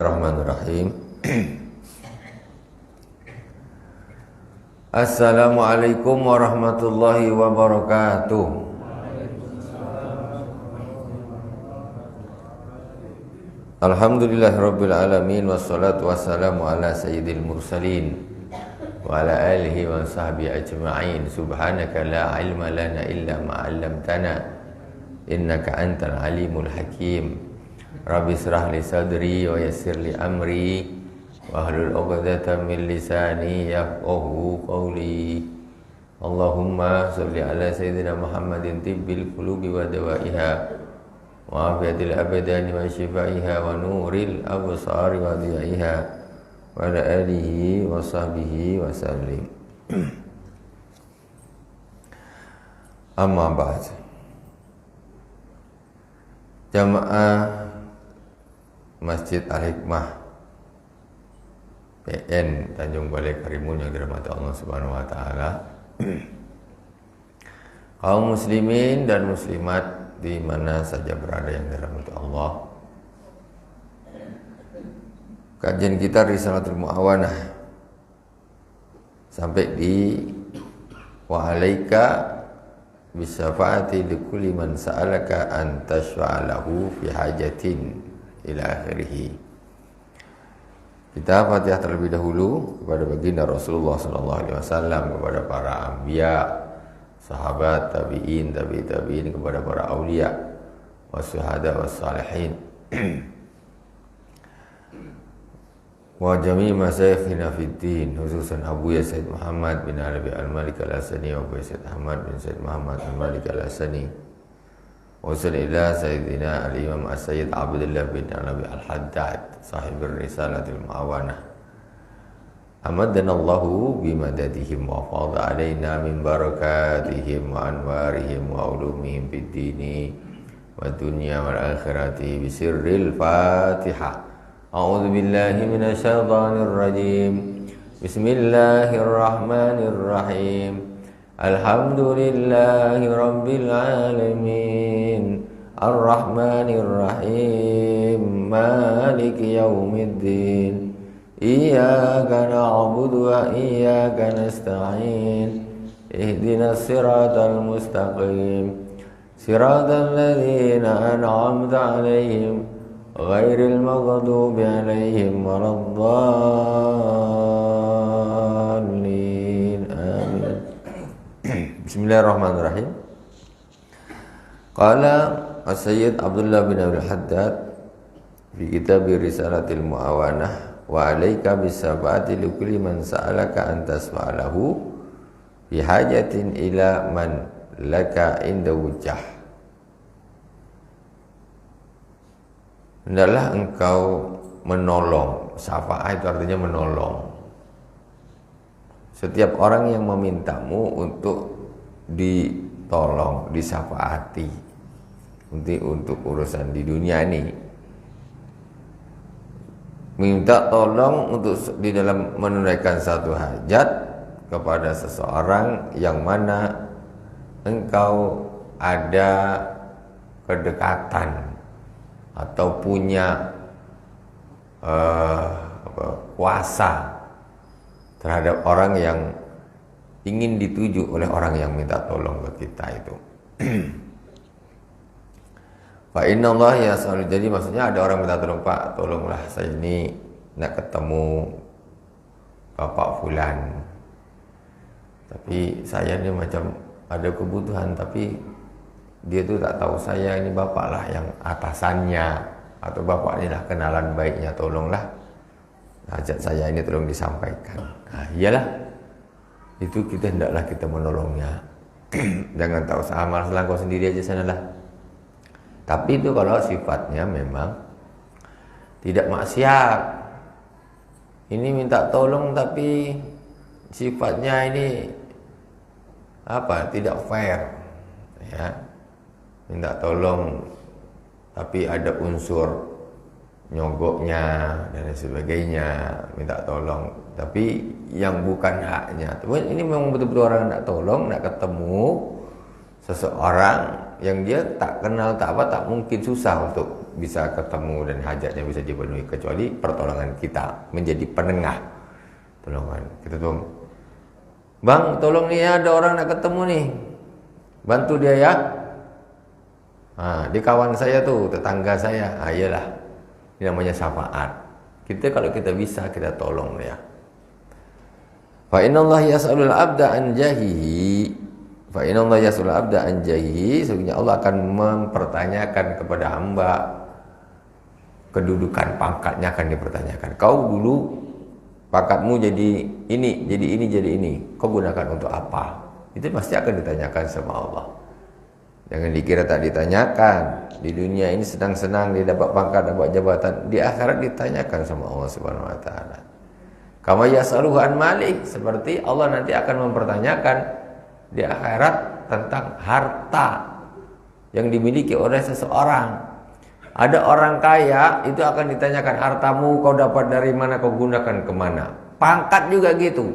Bismillahirrahmanirrahim. Assalamualaikum warahmatullahi wabarakatuh. Alhamdulillahirabbil alamin wassalatu wassalamu ala sayyidil mursalin wa ala alihi wa sahbihi ajma'in. Subhanaka la ilma lana illa ma 'allamtana innaka antal alimul hakim. Rabbi israh li sadri wa yassir li amri wa hlul 'uqdatam min lisani yafqahu qawli. Allahumma shalli ala sayyidina Muhammadin tibbil qulubi wa dawaiha wa afiyatil abdani wa shifaiha wa nuril absari wa diyaiha wa ala alihi wa sahbihi wa sallim. Amma ba'd. Jamaah Masjid Al-Hikmah PN Tanjung Balai Karimun yang dirahmati Allah Subhanahu wa taala. Kaum muslimin dan muslimat di mana saja berada yang dirahmati Allah. Kajian kita Risalatul Mu'awanah sampai di wa alaika bisyafaati likulli man sa'alaka an tashfa'alahu fi hajatin ila akhirih. Kita Fatihah terlebih dahulu kepada baginda Rasulullah sallallahu alaihi wasallam, kepada para anbiya, sahabat, tabi'in, tabi'in, kepada para aulia, wasyuhada, wassalihin. Wa jami' masyayikhina fid din, khususan Abu Ya Said Muhammad bin Alawi Al-Malik Al-Hasani wa Abu Said Ahmad bin Said Muhammad Al-Malik Al-Hasani. Wa sallallahu sayyidina al-imam as-sayyid Abdullah bin Alawi Al-Haddad sahibir risalatil mu'awanah. Amadana Allahu bimadadihim wa fadha alaina min barakatihim wa anwarihim wa ulumihim fid dini wa dunya wal akhirati bisirril Fatihah. A'udzu billahi minasy syaithanir rajim. Bismillahirrahmanirrahim. Alhamdulillahi rabbil alamin. Ar-Rahmanir Rahim. Maliki yaumiddin. Iyyaka na'budu wa iyyaka nasta'in. Ihdinas siratal mustaqim. Siratal ladzina an'amta 'alaihim ghairil maghdubi 'alaihim waladdallin. Amin. Bismillahirrahmanirrahim. Qala As-Sayyid Abdullah bin Abdul Haddad fi kitab Risalatil Mu'awanah wa alaika bisabati likulli man sa'alaka an tasfa'alahu fi hajatin ila man laka inda wujah. Hendaklah engkau menolong. Syafa'ah itu artinya menolong setiap orang yang memintamu untuk ditolong, disyafaati untuk urusan di dunia ini. Minta tolong untuk di dalam menunaikan satu hajat kepada seseorang yang mana engkau ada kedekatan atau punya kuasa terhadap orang yang ingin dituju oleh orang yang minta tolong ke kita itu. Fa inna Allah ya selalu, jadi maksudnya ada orang minta tolong, Pak tolonglah saya ini nak ketemu Bapak Fulan, tapi saya ini macam ada kebutuhan, tapi dia tuh tak tahu saya ini Bapak lah yang atasannya, atau Bapak ini lah kenalan baiknya, tolonglah hajat saya ini tolong disampaikan. Nah, iyalah, itu kita hendaklah kita menolongnya. Jangan tahu sama masalah kau sendiri aja sanalah. Tapi itu kalau sifatnya memang tidak maksiat. Ini minta tolong tapi sifatnya ini apa? Tidak fair. Ya. Minta tolong tapi ada unsur nyogoknya dan sebagainya, minta tolong tapi yang bukan haknya. Tapi ini memang betul-betul orang nak tolong, nak ketemu seseorang yang dia tak kenal tak apa, tak mungkin, susah untuk bisa ketemu dan hajatnya bisa dipenuhi, kecuali pertolongan kita menjadi penengah. Tolongan kita tuh, bang tolong nih ya, ada orang nak ketemu nih, bantu dia ya. Di kawan saya tuh, tetangga saya. Iyalah, ini namanya syafaat. Kita kalau kita bisa, kita tolong ya. Fa innallaha yas'alul 'abda an jahihi. Fa innallaha yas'alul 'abda an jahihi. Sesungguhnya Allah akan mempertanyakan kepada hamba, kedudukan pangkatnya akan dipertanyakan. Kau dulu pangkatmu jadi ini, jadi ini, jadi ini. Kau gunakan untuk apa? Itu pasti akan ditanyakan sama Allah. Jangan dikira tak ditanyakan. Di dunia ini senang-senang dia dapat pangkat, dapat jabatan. Di akhirat ditanyakan sama Allah Subhanahu wa taala. Kama yas'aluhu an malik, seperti Allah nanti akan mempertanyakan di akhirat tentang harta yang dimiliki oleh seseorang. Ada orang kaya, itu akan ditanyakan, hartamu kau dapat dari mana, kau gunakan kemana. Pangkat juga gitu.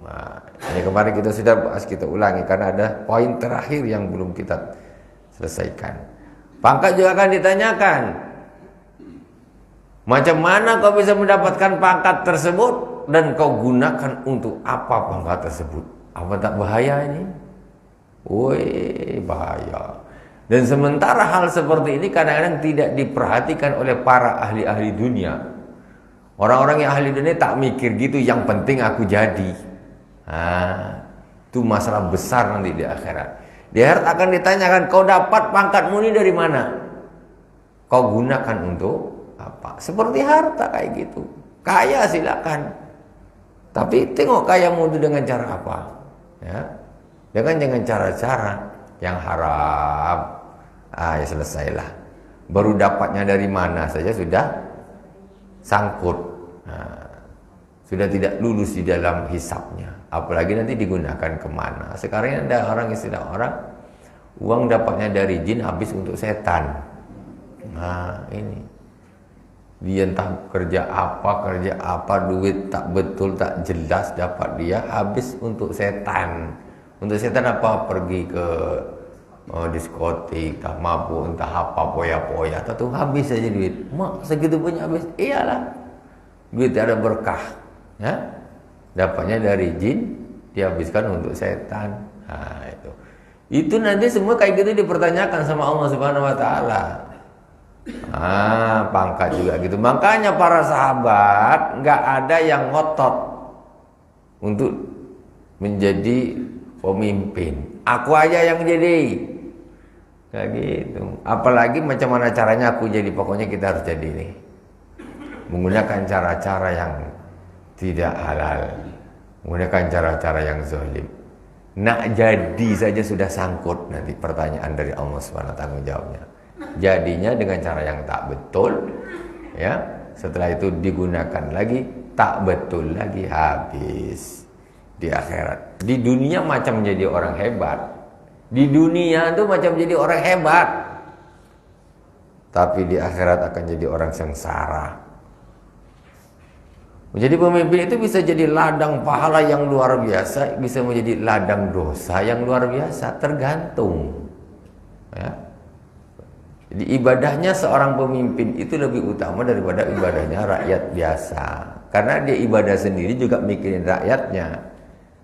Nah, ini kemarin kita sudah bahas, kita ulangi karena ada poin terakhir yang belum kita selesaikan. Pangkat juga akan ditanyakan, macam mana kau bisa mendapatkan pangkat tersebut dan kau gunakan untuk apa pangkat tersebut. Apa tak bahaya ini? Woi, bahaya. Dan sementara hal seperti ini kadang-kadang tidak diperhatikan oleh para ahli-ahli dunia. Orang-orang yang ahli dunia tak mikir gitu, yang penting aku jadi. Itu masalah besar nanti di akhirat. Di akhirat akan ditanyakan, kau dapat pangkatmu ini dari mana? Kau gunakan untuk apa? Seperti harta kayak gitu. Kaya silakan. Tapi tengok kayamu itu dengan cara apa? Ya. Dengan cara-cara yang haram. Ya selesailah. Baru dapatnya dari mana saja sudah sangkut. Sudah tidak lulus di dalam hisapnya. Apalagi nanti digunakan kemana. Sekarang ini ada orang, istilah orang, uang dapatnya dari jin habis untuk setan. Ini. Dia entah kerja apa, duit tak betul, tak jelas dapat dia, habis untuk setan. Untuk setan apa? Pergi ke diskotik, tak mabuk, entah apa, poya-poya, tuh habis saja duit. Mak, segitu banyak habis. Iyalah, duit ada berkah, ya. Dapatnya dari jin, dihabiskan untuk setan. Itu nanti semua kayak gitu dipertanyakan sama Allah Subhanahu wa taala. Pangkat juga gitu. Makanya para sahabat nggak ada yang ngotot untuk menjadi pemimpin. Aku aja yang jadi. Kayak gitu. Apalagi macam mana caranya aku jadi, pokoknya kita harus jadi nih. Menggunakan cara-cara yang tidak halal. Menggunakan cara-cara yang zalim. Nak jadi saja sudah sangkut nanti pertanyaan dari Allah Subhanahu wa taala, tanggung jawabnya. Jadinya dengan cara yang tak betul, ya. Setelah itu digunakan lagi, tak betul lagi, habis di akhirat. Di dunia macam jadi orang hebat, di dunia itu macam jadi orang hebat, tapi di akhirat akan jadi orang sengsara. Menjadi pemimpin itu bisa jadi ladang pahala yang luar biasa, bisa menjadi ladang dosa yang luar biasa, tergantung, ya. Jadi ibadahnya seorang pemimpin itu lebih utama daripada ibadahnya rakyat biasa. Karena dia ibadah sendiri juga mikirin rakyatnya.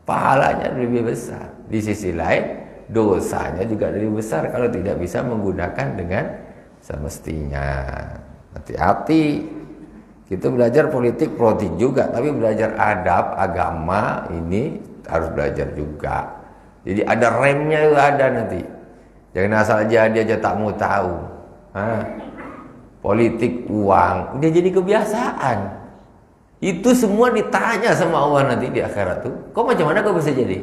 Pahalanya lebih besar. Di sisi lain, dosanya juga lebih besar kalau tidak bisa menggunakan dengan semestinya. Hati-hati. Kita belajar politik juga, tapi belajar adab, agama ini harus belajar juga. Jadi ada remnya juga ada nanti. Jangan asal jadi aja tak mau tahu. Politik, uang, udah jadi kebiasaan. Itu semua ditanya sama Allah nanti di akhirat tuh. Kau macam mana kau bisa jadi?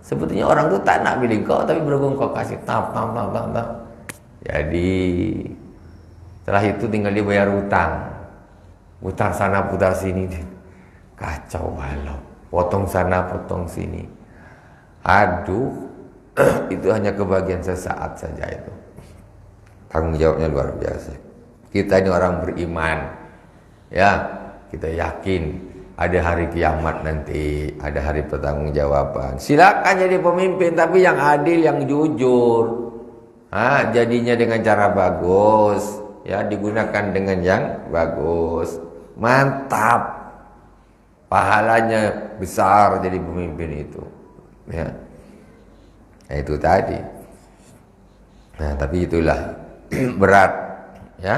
Sebetulnya orang tuh tak nak pilih kau, tapi berhubung kau kasih tap. Jadi setelah itu tinggal dia bayar utang. Utang sana putar sini, kacau balau. Potong sana, potong sini. Aduh, itu hanya kebagian sesaat saja itu. Tanggung jawabnya luar biasa. Kita ini orang beriman, ya, kita yakin ada hari kiamat nanti, ada hari pertanggungjawaban. Silakan jadi pemimpin, tapi yang adil, yang jujur. Jadinya dengan cara bagus, ya, digunakan dengan yang bagus. Mantap. Pahalanya besar jadi pemimpin itu. Ya. Nah, itu tadi. Nah, tapi itulah berat, ya.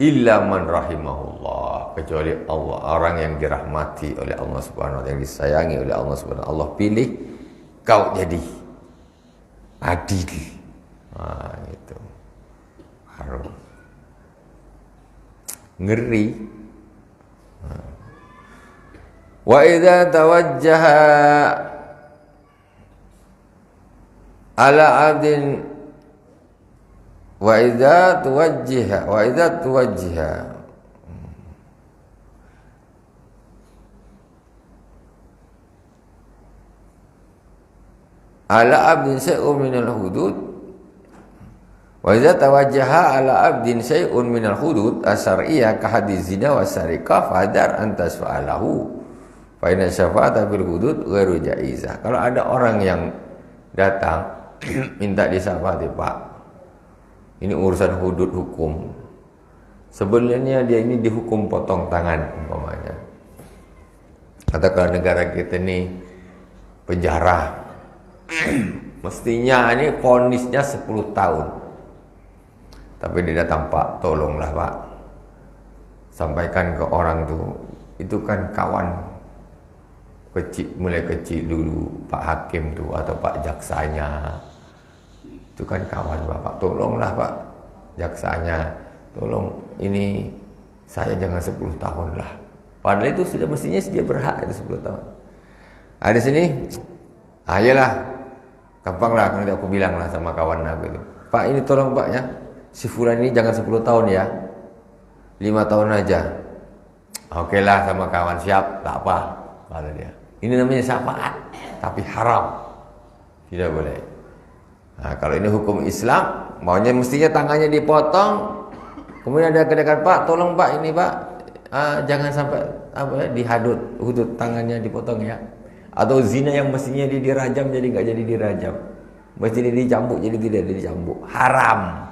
Illa man rahimahullah, kecuali Allah, orang yang dirahmati oleh Allah Subhanahu wa taala, yang disayangi oleh Allah Subhanahu wa taala. Allah pilih kau jadi adil. Nah, itu harus ngeri. Wa idza tawajjaha ala 'abdin wa idza tuwajjiha ala 'abdin syai'un minal hudud wa idza tawajjaha ala 'abdin syai'un minal hudud asariyah ka hadis zina wa sariqah fadar antas fa'alahu fa inna syafa'ata bil hudud ghairu jaizah. Kalau ada orang yang datang minta disyafaati, Pak, ini urusan hudud hukum, sebenarnya dia ini dihukum potong tangan umpamanya, atau kalau negara kita ini penjara mestinya ini vonisnya 10 tahun, tapi dia datang, Pak, tolonglah Pak, sampaikan ke orang tuh, itu kan kawan kecil, mulai kecil dulu Pak Hakim tuh atau Pak Jaksanya, itu kan kawan Bapak, tolonglah Pak Jaksanya, tolong ini saya jangan 10 tahun lah, padahal itu sudah mestinya dia berhak itu 10 tahun. Ada sini, ayolah, gampang lah, nanti aku bilang lah sama kawan aku itu, Pak ini tolong Pak ya, si fulan ini jangan 10 tahun ya, 5 tahun aja. Oke lah sama kawan, siap, tak apa, kata dia. Ini namanya syafaat, tapi haram, tidak boleh. Nah, kalau ini hukum Islam, maunya mestinya tangannya dipotong, kemudian ada kedekat, Pak, tolong Pak ini Pak, jangan sampai dihadut, hudud tangannya dipotong ya. Atau zina yang mestinya dia dirajam jadi nggak jadi dirajam, mestinya dicambuk jadi tidak dicambuk, haram.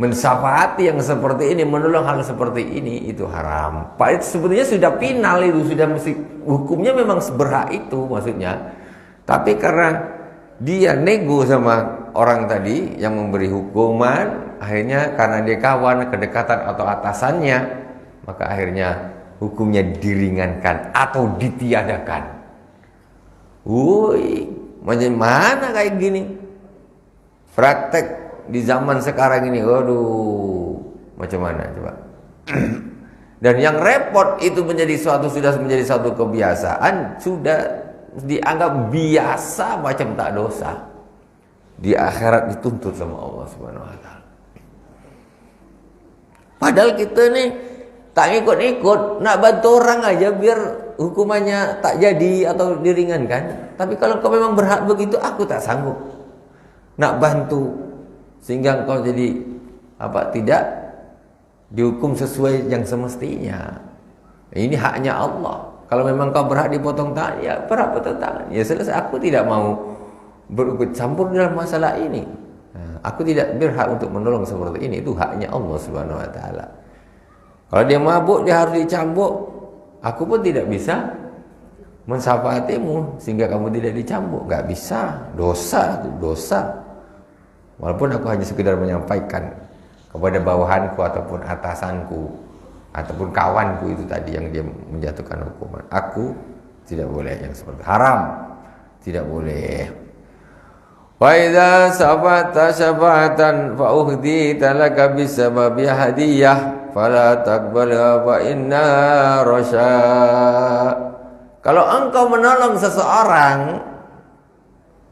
Mensyafaati yang seperti ini, menolong hal seperti ini, itu haram. Pak, itu sebetulnya sudah final, itu sudah mesti hukumnya memang berhak itu maksudnya. Tapi karena dia nego sama orang tadi yang memberi hukuman, akhirnya karena dia kawan, kedekatan atau atasannya, maka akhirnya hukumnya diringankan atau ditiadakan. Woi, macam mana kayak gini? Praktek di zaman sekarang ini, waduh, macam mana coba? Dan yang repot itu sudah menjadi suatu kebiasaan, sudah dianggap biasa macam tak dosa. Di akhirat dituntut sama Allah Subhanahu wa taala. Padahal kita nih tak ikut-ikut, nak bantu orang aja biar hukumannya tak jadi atau diringankan. Tapi kalau kau memang berhak begitu, aku tak sanggup nak bantu sehingga engkau jadi tidak dihukum sesuai yang semestinya. Ini haknya Allah. Kalau memang kau berhak dipotong tangan, ya berhak potong tangan, ya selesai. Aku tidak mau berikut campur dalam masalah ini. Aku tidak berhak untuk menolong seperti ini. Itu haknya Allah Subhanahu wa taala. Kalau dia mabuk, dia harus dicambuk, aku pun tidak bisa mensyafaatimu sehingga kamu tidak dicambuk. Gak bisa, dosa, dosa. Walaupun aku hanya sekedar menyampaikan kepada bawahanku ataupun atasanku ataupun kawanku itu tadi yang dia menjatuhkan hukuman, aku tidak boleh yang seperti haram, tidak boleh. Wa idza sabata syafa'atan fa uhdita laka bisababi hadiyah fala taqbalha fa inna rasya. Kalau engkau menolong seseorang,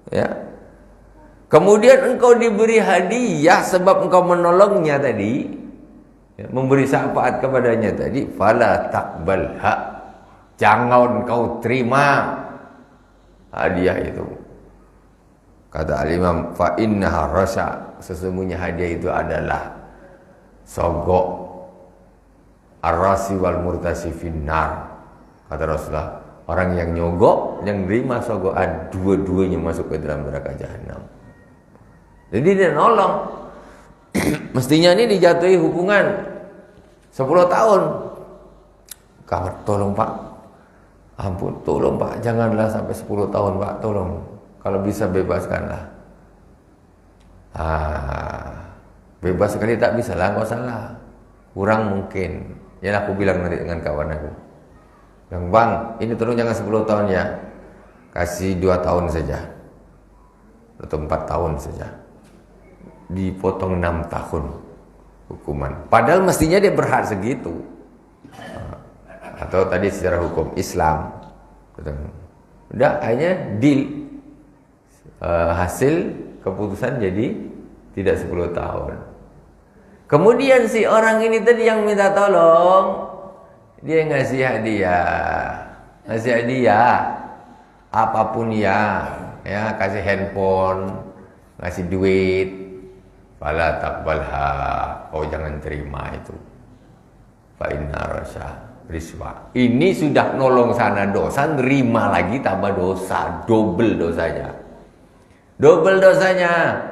ya, kemudian engkau diberi hadiah sebab engkau menolongnya tadi, ya, memberi syafaat kepadanya tadi, fala taqbalha, jangan engkau terima hadiah itu. Kata al-Imam, fa innaha rasya, sesungguhnya hadiah itu adalah sogok, ar-rasi wal murtasi finnar. Kata Rasulullah, orang yang nyogok, yang nerima sogokan, dua-duanya masuk ke dalam neraka jahanam. Jadi dia nolong. Mestinya ini dijatuhi hukuman 10 tahun. Kawan, tolong Pak. Ampun, tolong Pak, janganlah sampai 10 tahun Pak, tolong. Kalau bisa bebaskanlah. Bebas sekali tak bisa lah, enggak salah. Kurang mungkin. Ya aku bilang nanti dengan kawan aku. Bang, ini tolong jangan 10 tahun ya. Kasih 2 tahun saja. Atau 4 tahun saja. Dipotong 6 tahun hukuman. Padahal mestinya dia berhak segitu. Atau tadi secara hukum Islam. Udah, akhirnya deal. Hasil keputusan jadi tidak 10 tahun. Kemudian si orang ini tadi yang minta tolong, dia ngasih hadiah. Ngasih hadiah apapun ya, kasih handphone, ngasih duit. Fala taqbalha, kau jangan terima itu. Fa inna rasa riswa. Ini sudah nolong sana dosa, nerima lagi tambah dosa, double dosanya. Double dosanya.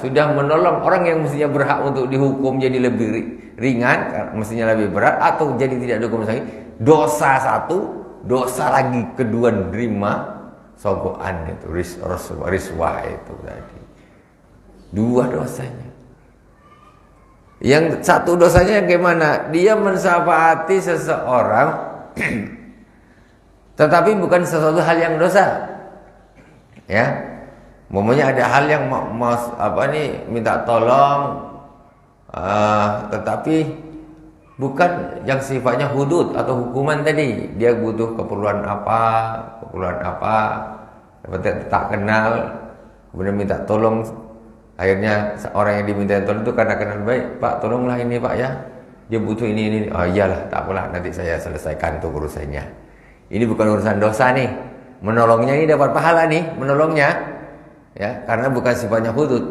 Sudah menolong orang yang mestinya berhak untuk dihukum jadi lebih ringan, mestinya lebih berat, atau jadi tidak dihukum lagi. Dosa satu, dosa lagi kedua nerima sogokan itu, riswah itu tadi. 2 dosanya. Yang satu dosanya gimana? Dia mensyafaati seseorang tetapi bukan sesuatu hal yang dosa. Ya. Momennya ada hal yang minta tolong tetapi bukan yang sifatnya hudud atau hukuman tadi. Dia butuh keperluan apa, tak kenal, kemudian minta tolong. Akhirnya orang yang diminta tolong itu karena kenal baik, Pak tolonglah ini Pak ya, dia butuh ini. Oh iyalah, tak apalah, nanti saya selesaikan untuk urusannya. Ini bukan urusan dosa nih, menolongnya ini dapat pahala nih, menolongnya, ya, karena bukan sifatnya hudud.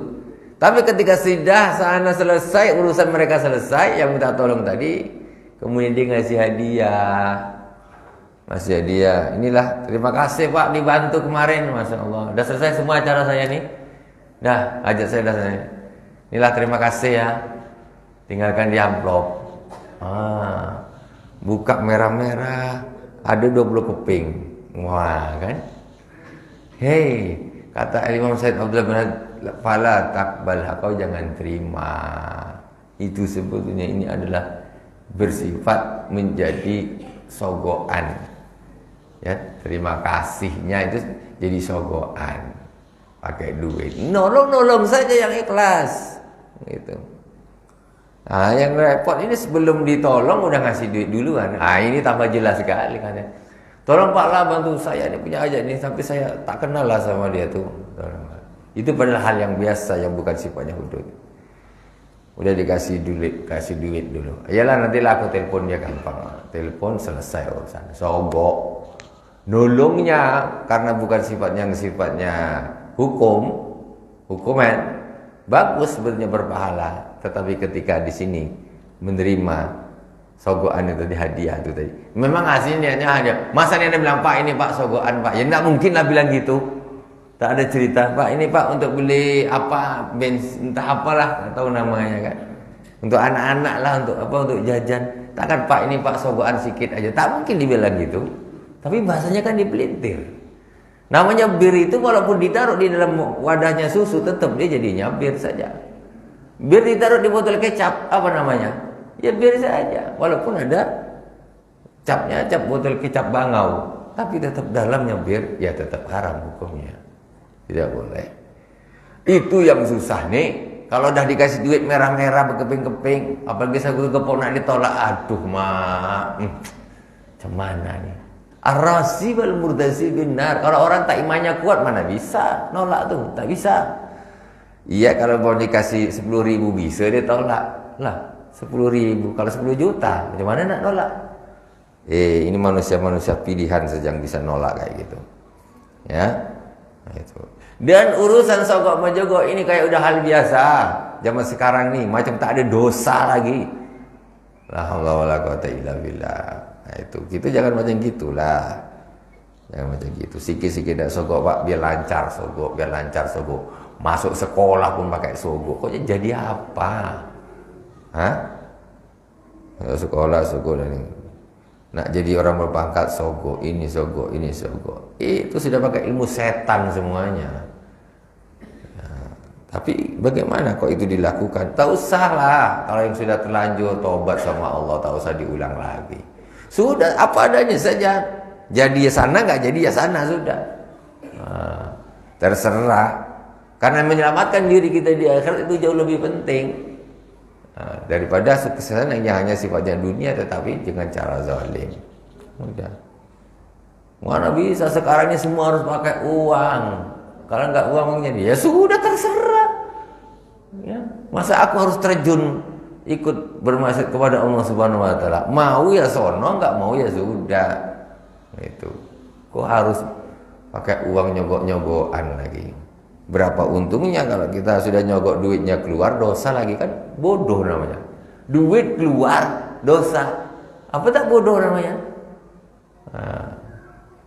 Tapi ketika sudah sana selesai, urusan mereka selesai, yang minta tolong tadi, kemudian dia ngasih hadiah, inilah terima kasih Pak dibantu kemarin, Masya Allah, udah selesai semua acara saya nih. Dah, ajak saya dah sana. Inilah terima kasih ya. Tinggalkan di amplop. Buka merah-merah, ada 20 keping. Wah, kan? Hei, kata Imam Said Abdullah bin Fala takbalha, kau jangan terima. Itu sebetulnya ini adalah bersifat menjadi sogokan. Ya, terima kasihnya itu jadi sogokan. Pakai duit, nolong saja yang ikhlas, gitu. Yang repot ini sebelum ditolong udah ngasih duit duluan. Ini tambah jelas sekali kan ya. Tolong Pak lah bantu saya, ini punya aja nih, sampai saya tak kenal lah sama dia tuh. Itu padahal hal yang biasa yang bukan sifatnya hudud. Udah dikasih duit dulu. Iyalah nantilah aku telepon dia gampang. Telepon selesai urusan. Sogok. Nolongnya karena bukan sifatnya hukuman bagus sebenarnya berpahala, tetapi ketika di sini menerima sogokan itu, di hadiah itu tadi, memang hasilnya hadiah. Masa dia bilang Pak ini Pak sogokan Pak, ya tidak mungkin lah bilang gitu. Tak ada cerita Pak ini Pak untuk beli apa bensin entah apalah, tak tahu namanya kan, untuk anak-anak lah, untuk jajan. Takkan Pak ini Pak sogokan sikit aja, tak mungkin dibilang gitu. Tapi bahasanya kan dipelintir. Namanya bir itu walaupun ditaruh di dalam wadahnya susu, tetap dia jadinya bir saja. Bir ditaruh di botol kecap, apa namanya? Ya bir saja. Walaupun ada capnya, cap botol kecap bangau, tapi tetap dalamnya bir, ya tetap haram hukumnya. Tidak boleh. Itu yang susah nih. Kalau udah dikasih duit merah-merah berkeping-keping, apalagi satu kepok nak ditolak, aduh mak, macam mana nih? Ar-rasi wal murdasi binar. Kalau orang tak imannya kuat, mana bisa nolak tuh, tak bisa. Iya, kalau mau dikasih 10.000 bisa dia tolak lah. 10.000, kalau 10 juta macam mana nak nolak? Ini manusia-manusia pilihan saja yang bisa nolak kayak gitu. Ya, nah, itu. Dan urusan sogok menjogok ini kayak udah hal biasa zaman sekarang nih, macam tak ada dosa lagi. La haula wala quwata illa billah. Nah, itu kita jangan macam gitulah. Jangan macam gitu. Sikit-sikit dah sogok pak, biar lancar sogok, biar lancar sogok. Masuk sekolah pun pakai sogok. Kok jadi apa? Hah? Masuk sekolah sogok dan ini. Nak jadi orang berpangkat sogok, ini sogok, ini sogok. Itu sudah pakai ilmu setan semuanya. Tapi bagaimana kok itu dilakukan? Tak usahlah. Kalau yang sudah terlanjur tobat sama Allah, tak usah diulang lagi. Sudah apa adanya saja. Jadi ya sana, nggak jadi ya sana sudah. Terserah. Karena menyelamatkan diri kita di akhirat itu jauh lebih penting daripada kesalahan yang hanya sifatnya dunia tetapi dengan cara zalim. Udah. Mana bisa sekarang ini semua harus pakai uang. Kalau nggak uangnya dia, ya sudah terserah. Ya. Masa aku harus terjun ikut bermaksud kepada Allah Subhanahu Wa Taala? Mau ya sono, nggak mau ya sudah. Itu. Kok harus pakai uang nyogok-nyogokan lagi? Berapa untungnya kalau kita sudah nyogok duitnya keluar, dosa lagi kan bodoh namanya. Duit keluar, dosa. Apa tak bodoh namanya? Nah,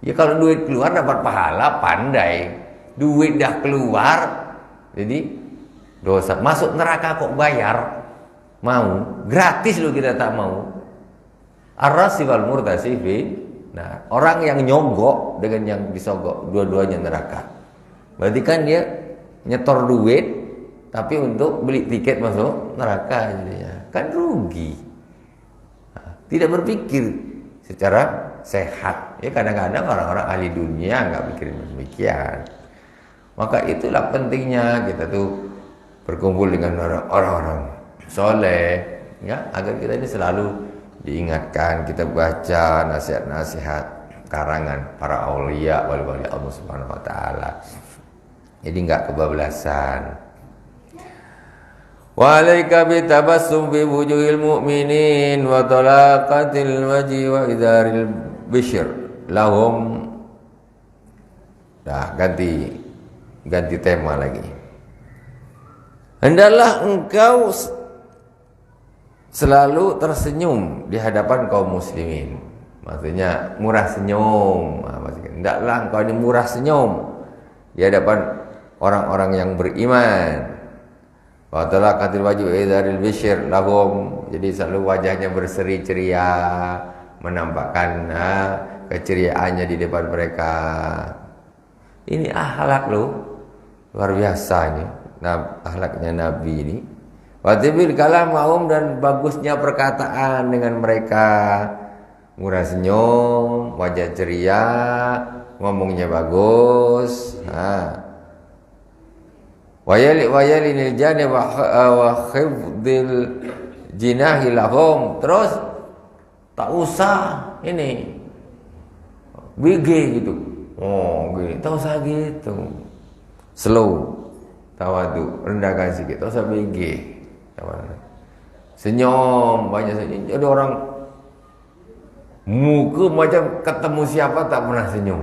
ya kalau duit keluar dapat pahala, pandai. Duit dah keluar, jadi dosa. Masuk neraka kok bayar? Mau? Gratis loh kita tak mau. Ar-rasi wal murtasifi. Nah, orang yang nyogok dengan yang disogok, dua-duanya neraka. Berarti kan dia nyetor duit, tapi untuk beli tiket masuk neraka jadinya. Kan rugi. Nah, tidak berpikir secara sehat. Ya kadang-kadang orang-orang ahli dunia nggak pikirin demikian. Maka itulah pentingnya kita tuh berkumpul dengan orang-orang soleh, ya, agar kita ini selalu diingatkan, kita baca nasihat-nasihat karangan para aulia wali-wali Allah Subhanahu Wa Taala. Jadi enggak kebablasan. Wa alaika bitabassum fi wujuhil mu'minin wa talaqatil wajhi wa idharil bishr lahum. Dah ganti tema lagi. Hendaklah engkau selalu tersenyum di hadapan kaum muslimin. Maksudnya murah senyum. Hendaklah engkau ini murah senyum di hadapan orang-orang yang beriman. Wa talaqatil wajhi wa idharil bishr lahum. Jadi selalu wajahnya berseri ceria, menampakkan keceriaannya di depan mereka. Ini akhlak loh. Luar biasa ini. Akhlaknya Nabi ini. Watibil kalam ma'hum, dan bagusnya perkataan dengan mereka. Murah senyum, wajah ceria, ngomongnya bagus. Wayalinil jani wa khifdil jinahi lahum. Terus tak usah ini BG gitu. Oh gini, tak usah gitu. Slow, tawadu, rendahkan sedikit, tak usah BG. Senyum, banyak senyum. Jadi orang muka macam ketemu siapa tak pernah senyum.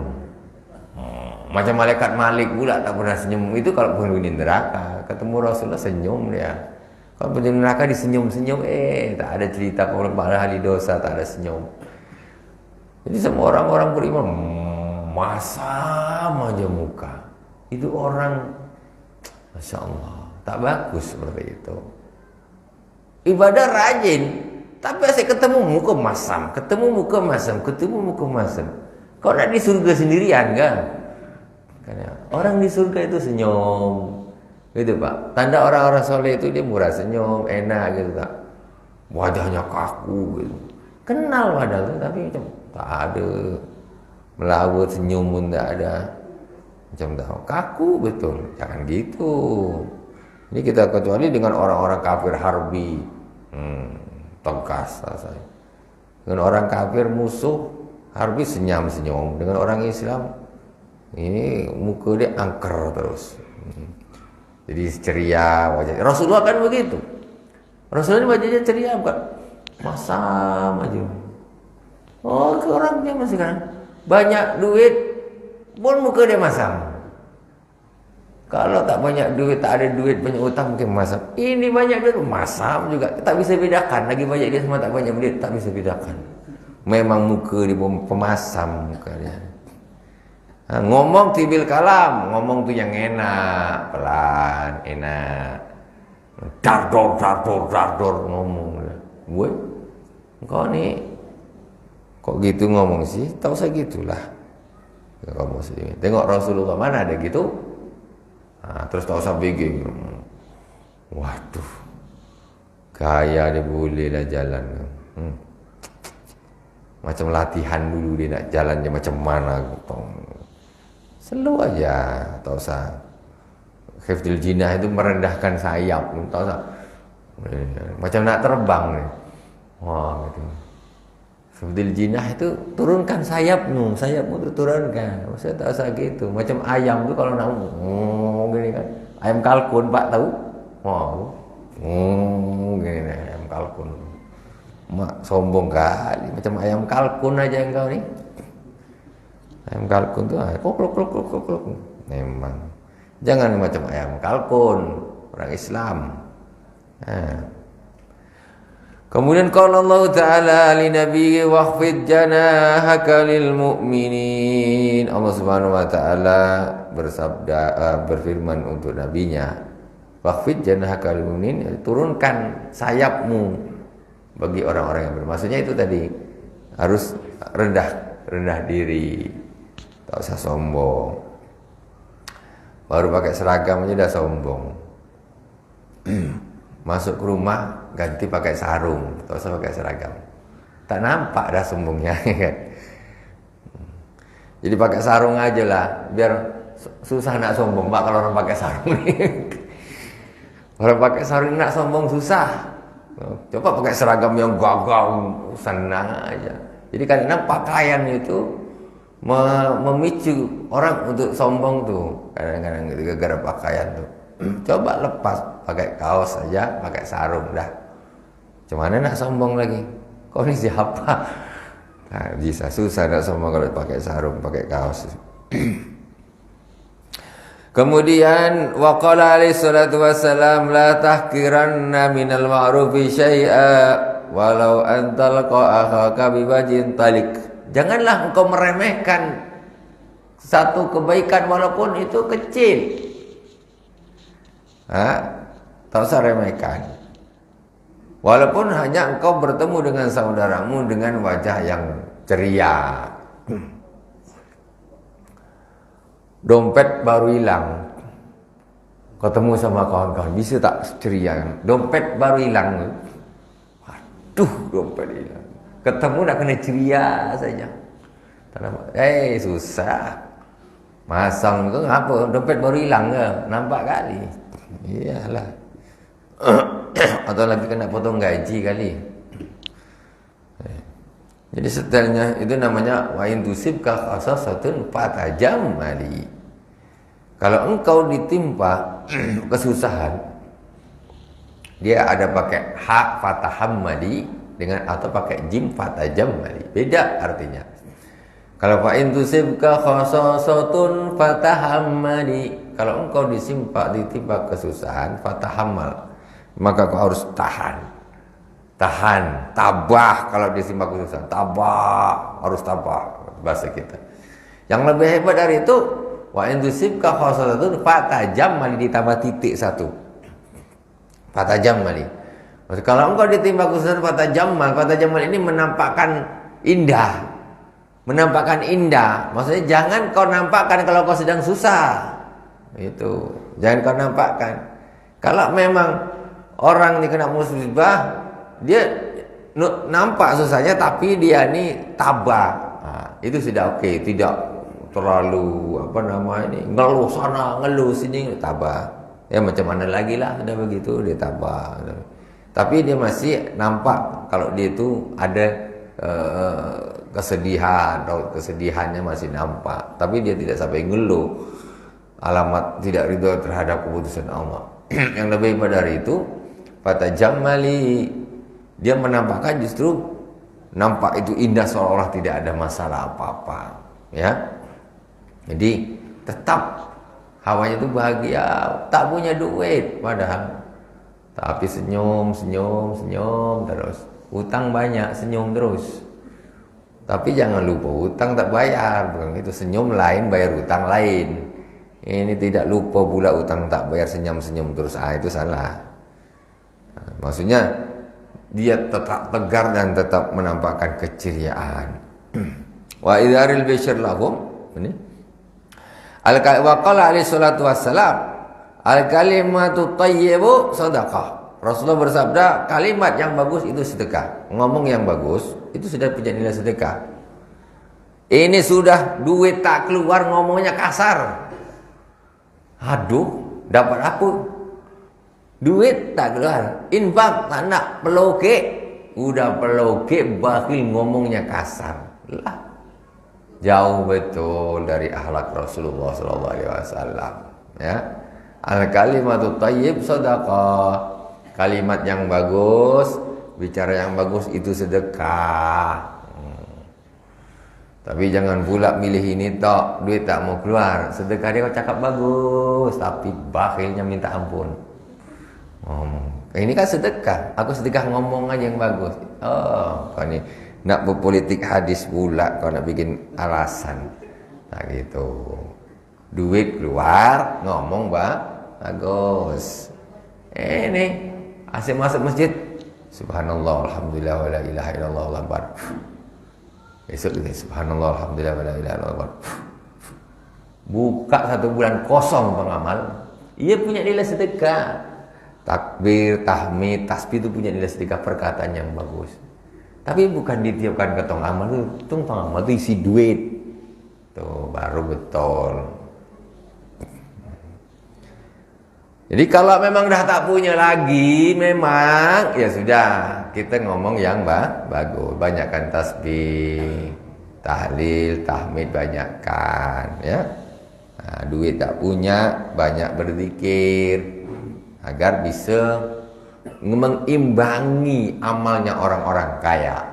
Macam malaikat Malik pula tak pernah senyum. Itu kalau penghuni neraka. Ketemu Rasulullah senyum dia. Kalau penghuni neraka disenyum-senyum, tak ada cerita kalau para ahli dosa tak ada senyum. Jadi semua orang-orang beriman masam aja muka. Itu orang, Masya Allah, tak bagus seperti itu. Ibadah rajin, tapi asik ketemu muka masam, ketemu muka masam, ketemu muka masam. Kau nak di surga sendirian kan? Karena orang di surga itu senyum, gitu Pak. Tanda orang-orang soleh itu dia murah senyum, enak gitu tak. Wajahnya kaku gitu. Kenal padahal tuh, tapi macam tak ada. Melawat senyum pun tak ada. Macam tahu kaku betul. Jangan gitu. Ini kita kecuali dengan orang-orang kafir harbi. Tegas rasanya. Dengan orang kafir musuh harbi senyum-senyum. Dengan orang Islam ini muka dia angker terus. Jadi ceria wajah. Rasulullah kan begitu. Rasulullah ini wajahnya ceria bukan masam aja. Oh, ke orangnya masih kan banyak duit pun muka dia masam. Kalau tak banyak duit, tak ada duit, banyak utang mungkin masam. Ini banyak duit masam juga. Tak bisa bedakan. Lagi banyak dia sama tak banyak duit, tak bisa bedakan. Memang muka dia pemasam muka dia. Nah, ngomong tibil kalam, ngomong tuh yang enak, pelan, enak. Dardor ngomong. Gue, engkau nih kok gitu ngomong sih? Tahu saya gitulah. Kaum muslimin. Tengok Rasulullah mana ada gitu? Nah, terus tahu sampai gitu. Waduh, gaya dia boleh lah jalan. Macam latihan dulu dia nak jalannya macam mana. Slow aja, tak usah. Khifdil jinah itu merendahkan sayap, tak usah. Macam nak terbang nih. Wah, gitu. Khifdil jinah itu turunkan sayapmu itu turunkan. Maksudnya tak usah gitu. Macam ayam tuh kalau nak gini kan. Ayam kalkun, Pak tahu? Wah, gini nih, ayam kalkun. Mak sombong kali, macam ayam kalkun aja engkau nih. Ayam kalkun tuh kluk. Memang. Jangan macam ayam kalkun, orang Islam. Nah. Kemudian qala Allah Ta'ala li nabiyyi wakhfid janahaka lil mu'minin. Allah Subhanahu wa taala bersabda berfirman untuk nabinya, wakhfid janahaka lil mu'minin, turunkan sayapmu bagi orang-orang yang bermaksudnya itu tadi harus rendah diri, tak usah sombong. Baru pakai seragam aja dah sombong. Masuk ke rumah ganti pakai sarung, tak usah pakai seragam. Tak nampak dah sombongnya. Jadi pakai sarung aja lah, biar susah nak sombong. Pak kalau orang pakai sarung orang pakai sarung nak sombong susah. Coba pakai seragam yang gagah, senang aja. Jadi karena pakaian itu memicu orang untuk sombong tuh. Kadang-kadang gara-gara pakaian tuh. Coba lepas, pakai kaos saja, pakai sarung dah. Cuman nak sombong lagi. Kau ni siapa? Nah, bisa susah nak sombong kalau pakai sarung, pakai kaos. Kemudian waqala alaihi salatu wassalam la tahqiranna minal ma'rufi syai'a walau antalqa akhaka biwajhin talik. Janganlah engkau meremehkan satu kebaikan walaupun itu kecil. Tak usah remehkan. Walaupun hanya engkau bertemu dengan saudaramu dengan wajah yang ceria. Dompet baru hilang, ketemu sama kawan-kawan, bisa tak ceria? Dompet baru hilang, aduh dompet hilang, ketemu nak kena ceria saja. Susah. Masang tu apa? Dompet baru hilang ke? Nampak kali. Iyalah. Atau lagi kena potong gaji kali. Jadi setelahnya itu namanya wa in tusibka khasasatun fatajamali. Kalau engkau ditimpa kesusahan, dia ada pakai ha fatahammali dengan atau pakai jim fatajamali. Beda artinya. Kalau fa in tusibka khasasatun fatahammali, kalau engkau ditimpa kesusahan, fatahammal, maka kau harus tahan, tabah. Kalau ditimpa kesusahan, tabah, harus tabah bahasa kita. Yang lebih hebat dari itu, wa in tusibka khasasatun fatajammali, ditambah titik satu. Fatajammali. Maksud, kalau engkau ditimpa kesusahan fatajamal ini menampakkan indah. Menampakkan indah, maksudnya jangan kau nampakkan kalau kau sedang susah. Itu, jangan kau nampakkan. Kalau memang orang ni kena musibah, dia nampak susahnya tapi dia ni tabah. Itu sudah okey, tidak terlalu ngeluh sana, ngeluh sini, tabah. Ya macam mana lagi lah, sudah begitu dia tabah. Tapi dia masih nampak kalau dia itu ada kesedihan, atau kesedihannya masih nampak, tapi dia tidak sampai ngeluh, alamat tidak ridho terhadap keputusan Allah. Yang lebih dari itu, fatajammali, dia menampakkan justru nampak itu indah seolah-olah tidak ada masalah apa-apa, ya. Jadi tetap hawanya itu bahagia, tak punya duit padahal, tapi senyum terus. Hutang banyak, senyum terus. Tapi jangan lupa hutang tak bayar. Bukan itu, senyum lain, bayar hutang lain. Ini tidak lupa pula hutang tak bayar, senyum-senyum terus. Itu salah. Maksudnya dia tetap tegar dan tetap menampakkan keceriaan. Wa idharil bishir lahum. Ini. Wa qala alaihi salatu wassalam, al-kalimatu thayyibu sadaqah. Rasulullah bersabda, kalimat yang bagus itu sedekah. Ngomong yang bagus itu sudah punya nilai sedekah. Ini sudah duit tak keluar, ngomongnya kasar. Aduh, dapat apa? Duit tak keluar, infak tak nak, peloke. Udah peloke, bakhil, ngomongnya kasar. Lah, jauh betul dari akhlak Rasulullah SAW. Ya, al-kalimatu thayyib sadaqah. Kalimat yang bagus, bicara yang bagus itu sedekah. Tapi jangan pula milih ini tok, duit tak mau keluar. Sedekah dia kau cakap bagus, tapi bakhilnya minta ampun. Ini kan sedekah. Aku sedekah ngomong aja yang bagus. Oh, kau ni nak berpolitik hadis pula, kau nak bikin alasan. Nah gitu. Duit keluar, ngomong bagus. Ini asyik masuk masjid, subhanallah, alhamdulillah, wa la ilaha illallah, Allahu akbar. Besok gitu, subhanallah, alhamdulillah, wa la ilaha illallah. Buka 1 bulan kosong pengamal, ia punya nilai sedekah. Takbir, tahmid, tasbih itu punya nilai sedekah, perkataan yang bagus. Tapi bukan ditiupkan ke tong amal itu, pengamal itu isi duit. Tuh baru betul. Jadi kalau memang dah tak punya lagi, memang ya sudah, kita ngomong yang bagus, banyakkan tasbih, tahlil, tahmid, banyakkan ya. Nah, duit tak punya, banyak berzikir agar bisa mengimbangi amalnya orang-orang kaya.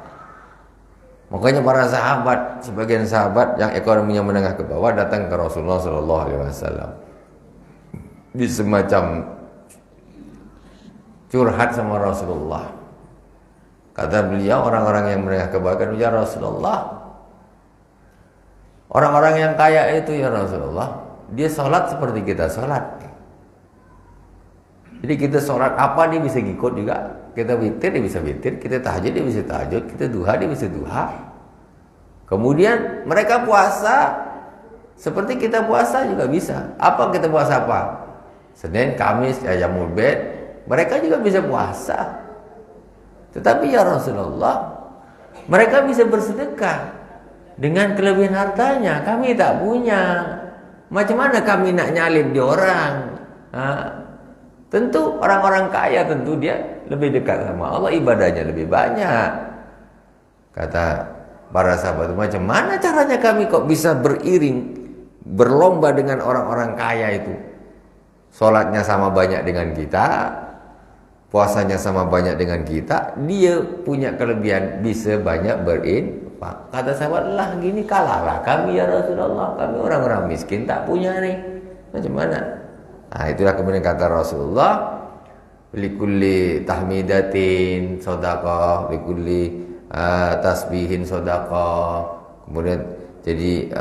Makanya para sahabat, sebagian sahabat yang ekonominya menengah ke bawah datang ke Rasulullah SAW. Di semacam curhat sama Rasulullah. Kata beliau, orang-orang yang menengah ke bawah, ya Rasulullah, orang-orang yang kaya itu ya Rasulullah, dia sholat seperti kita sholat. Jadi kita sholat apa dia bisa ngikut juga. Kita witir dia bisa witir, kita tahajud dia bisa tahajud, kita duha dia bisa duha. Kemudian mereka puasa seperti kita puasa juga bisa. Apa kita puasa apa? Senin, Kamis, Yaumul Bid, mereka juga bisa puasa. Tetapi ya Rasulullah, mereka bisa bersedekah dengan kelebihan hartanya. Kami tak punya. Macam mana kami nak nyalip di orang? Tentu orang-orang kaya tentu dia lebih dekat sama Allah, ibadahnya lebih banyak. Kata para sahabat, macam mana caranya kami kok bisa beriring, berlomba dengan orang-orang kaya itu? Sholatnya sama banyak dengan kita, puasanya sama banyak dengan kita, dia punya kelebihan bisa banyak berinfak. Kata sahabat, lah gini kalahlah kami ya Rasulullah, kami orang-orang miskin tak punya nih, macam mana? Nah itulah kemudian kata Rasulullah, likulli tahmidatin shadaqah, likulli tasbihin shadaqah, kemudian jadi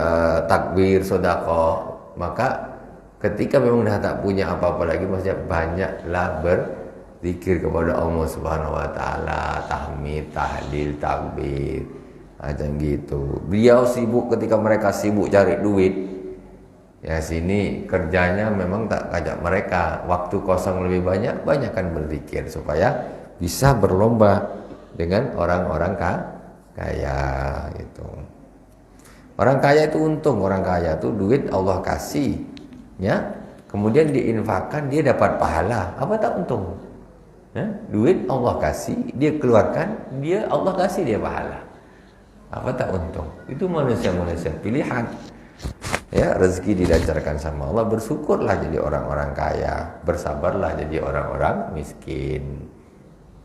takbir shadaqah. Maka ketika memang dah tak punya apa-apa lagi, maksudnya banyaklah berzikir kepada Allah Subhanahu wa taala, tahmid, tahlil, takbir. Macam gitu. Beliau sibuk ketika mereka sibuk cari duit. Ya sini kerjanya memang tak ajak mereka. Waktu kosong lebih banyak, banyakkan berzikir supaya bisa berlomba dengan orang-orang kaya gitu. Orang kaya itu untung, orang kaya itu duit Allah kasih. Ya, kemudian diinfakkan, dia dapat pahala. Apa tak untung? Ya, duit Allah kasih, dia keluarkan, dia Allah kasih dia pahala. Apa tak untung? Itu manusia-manusia pilihan. Ya, rezeki dilancarkan sama Allah, bersyukurlah jadi orang-orang kaya, bersabarlah jadi orang-orang miskin.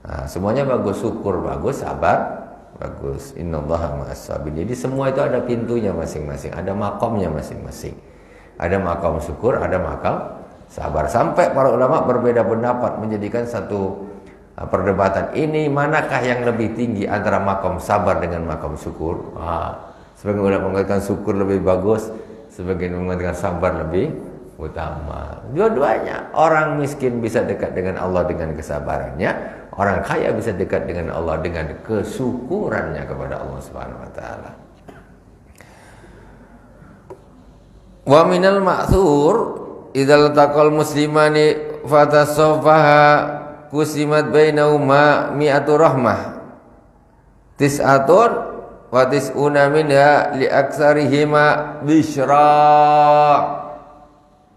Nah, semuanya bagus, syukur bagus, sabar bagus. Innallaha ma'as sabirin. Jadi semua itu ada pintunya masing-masing, ada makomnya masing-masing. Ada makam syukur, ada makam sabar. Sampai para ulama berbeda pendapat menjadikan satu perdebatan ini, manakah yang lebih tinggi antara makom sabar dengan makom syukur? Sebagian ulama mengatakan syukur lebih bagus, sebagian mengatakan sabar lebih utama. Dua-duanya. Orang miskin bisa dekat dengan Allah dengan kesabarannya, orang kaya bisa dekat dengan Allah dengan kesyukurannya kepada Allah Subhanahu wa taala. Wa minal ma'thur idzal taqal muslimani fatasaffaha kusimat bainahuma mi'atu rahmah tis'atun wa tis'una minha li aksarihima bisyra.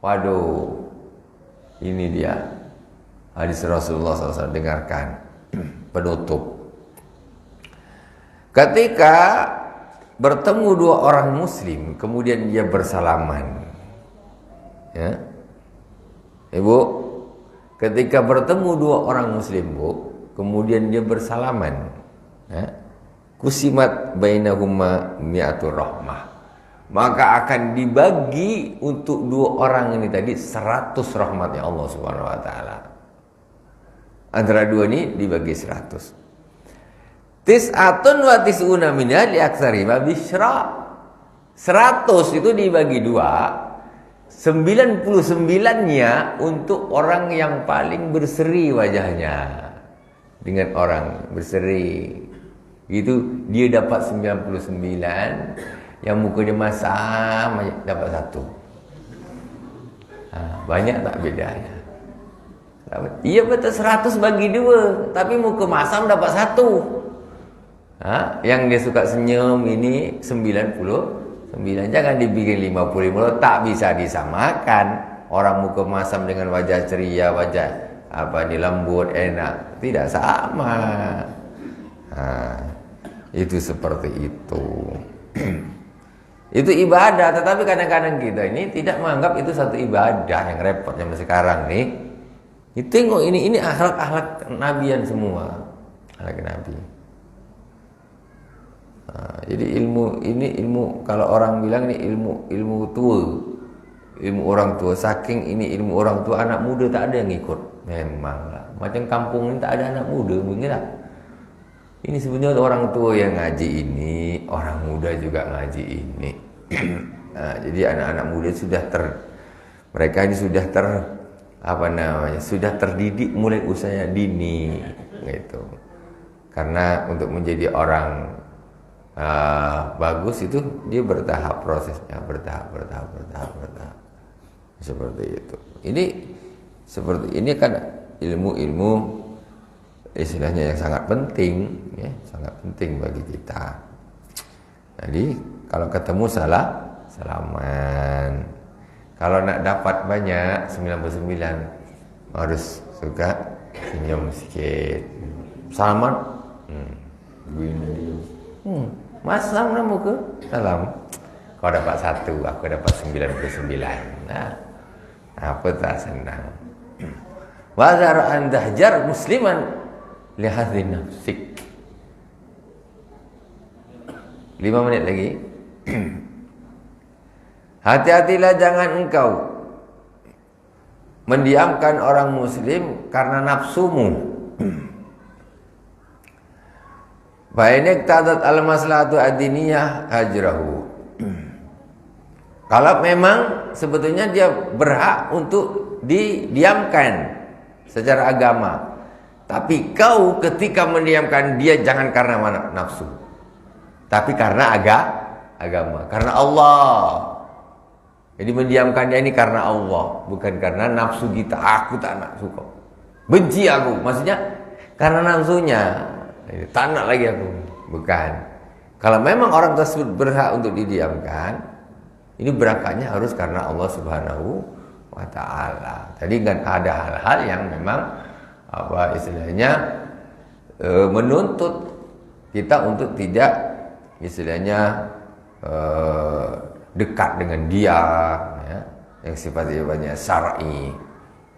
Waduh, ini dia hadis Rasulullah SAW. Dengarkan penutup. Ketika bertemu dua orang muslim kemudian dia bersalaman, ya Ibu, ketika bertemu dua orang muslim, Bu, kemudian dia bersalaman, ya, kusimat bainahuma mi'atur rahmah, maka akan dibagi untuk dua orang ini tadi 100 rahmatnya Allah Subhanahu wa taala. Antara dua ini dibagi 100. Tis'atun wa tis'una minha li aksari ma bisyra. 100 itu dibagi dua, 99-nya untuk orang yang paling berseri wajahnya. Dengan orang berseri itu dia dapat 99, yang mukanya masam dapat 1. Banyak tak bedanya? Iya betul, 100 bagi 2, tapi muka masam dapat 1. Yang dia suka senyum ini 99, jangan dibikin 55, tak bisa disamakan. Orang muka masam dengan wajah ceria, wajah lembut, enak, tidak sama. Itu seperti itu. Itu ibadah, tetapi kadang-kadang kita ini tidak menganggap itu satu ibadah. Yang repot zaman sekarang nih, tengok ini akhlak-akhlak nabian semua, akhlak nabi. Jadi ilmu kalau orang bilang ini ilmu tua, ilmu orang tua. Saking ini ilmu orang tua, anak muda tak ada yang ikut. Memanglah, macam kampung ini tak ada anak muda, mungkin tak. Ini sebenarnya orang tua yang ngaji ini, orang muda juga ngaji ini. Jadi anak-anak muda mereka ini sudah sudah terdidik mulai usia dini, gitu. Karena untuk menjadi orang bagus itu dia bertahap prosesnya, bertahap. Seperti itu. Ini kan ilmu istilahnya yang sangat penting, ya, sangat penting bagi kita. Jadi kalau ketemu salaman. Kalau nak dapat banyak 99 harus suka senyum sikit. Salaman. Begini. Masam lah muka. Salam. Kau dapat 1, aku dapat 99. Apa tak senang. Wa zara an tahjar musliman li hadhi nafsik. 5 menit lagi. Hati-hatilah jangan engkau mendiamkan orang muslim karena nafsumu. Bainik tadat al-maslahatu ad-diniyah hajrahu. Kalau memang sebetulnya dia berhak untuk didiamkan secara agama, tapi kau ketika mendiamkan dia jangan karena nafsu, tapi karena agama, karena Allah. Jadi mendiamkan dia ini karena Allah, bukan karena nafsu kita. Aku tak nak suka, benci aku, maksudnya karena nafsunya. Tak nak lagi aku, bukan. Kalau memang orang tersebut berhak untuk didiamkan, ini berangkatnya harus karena Allah Subhanahu wa ta'ala. Tadi kan ada hal-hal yang memang istilahnya menuntut kita untuk tidak istilahnya dekat dengan dia, ya, yang sifatnya syar'i,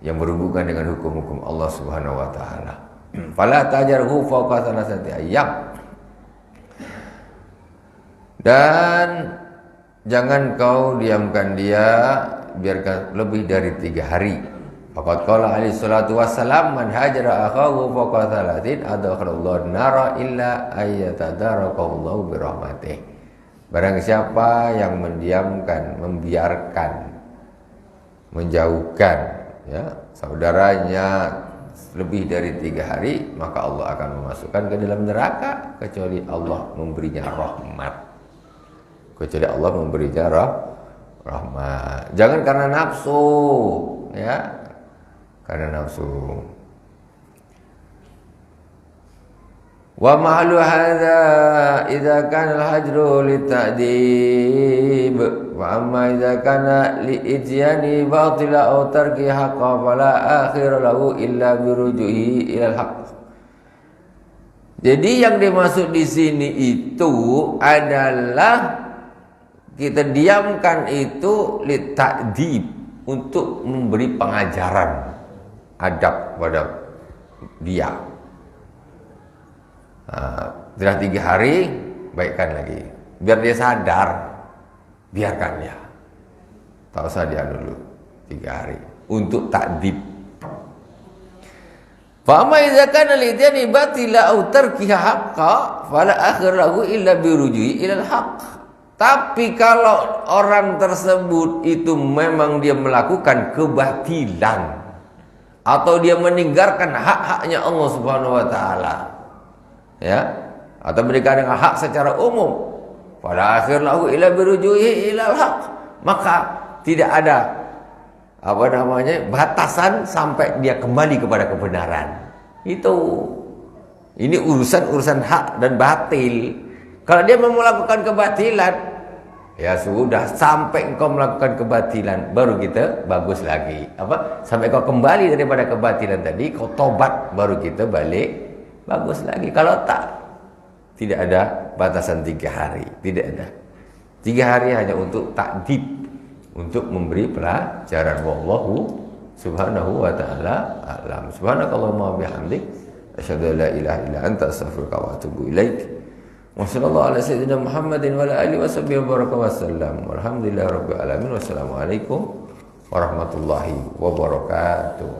yang berhubungan dengan hukum-hukum Allah Subhanahu wa ta'ala. Fala tajarhu fawqa salasati ayyam. Dan jangan kau diamkan dia biarkan lebih dari 3 hari. Faqad qala alaihi salatu wassalam man hajara akhahu fawqa thalathin adkhalallahu an-nara illa ayyatadarakahu bi rahmatih. Barang siapa yang mendiamkan, membiarkan, menjauhkan ya saudaranya lebih dari 3 hari, maka Allah akan memasukkan ke dalam neraka kecuali Allah memberinya rahmat. Kecuali Allah memberinya rahmat. Jangan karena nafsu, ya. Karena nafsu. Wa ma'lu hadza idza kana al-hajru lit-ta'dib wa amma idza kana li-ityani batila aw tarki haqqa fala akhir lahu illa birujuhi ila al-haqq. Jadi yang dimaksud di sini itu adalah kita diamkan itu lit-ta'dib, untuk memberi pengajaran adab pada dia. Setelah 3 hari, baikkan lagi. Biar dia sadar, biarkan dia. Tak usah dia dulu 3 hari untuk takdib. Fa amma idza kana lidani batila aw tarkiha haqqa fala akhir lahu illa biruju'i ila al-haqq. Tapi kalau orang tersebut itu memang dia melakukan kebatilan atau dia meninggalkan hak-haknya Allah Subhanahu wa taala, ya, atau mereka dengan hak secara umum, pada akhir lahu ila birujuhi ilal haq, maka tidak ada batasan sampai dia kembali kepada kebenaran. Ini urusan hak dan batil. Kalau dia mau melakukan kebatilan, ya sudah, sampai engkau melakukan kebatilan baru kita bagus lagi. Sampai kau kembali daripada kebatilan tadi, kau tobat, baru kita balik bagus lagi. Kalau tidak ada batasan 3 hari, tidak ada. 3 hari hanya untuk takdib, untuk memberi pelajaran. Wallahu subhanahu wa ta'ala a'lam. Subhanakallahumma wa bihamdik, asyhadu an la ilaha illa anta, astaghfiruka wa atubu ilaik. Wa sallallahu ala sayyidina Muhammadin wa ala alihi wa sahbihi wa baraka wa sallam. Walhamdulillahi rabbil alamin. Wassalamualaikum warahmatullahi wabarakatuh.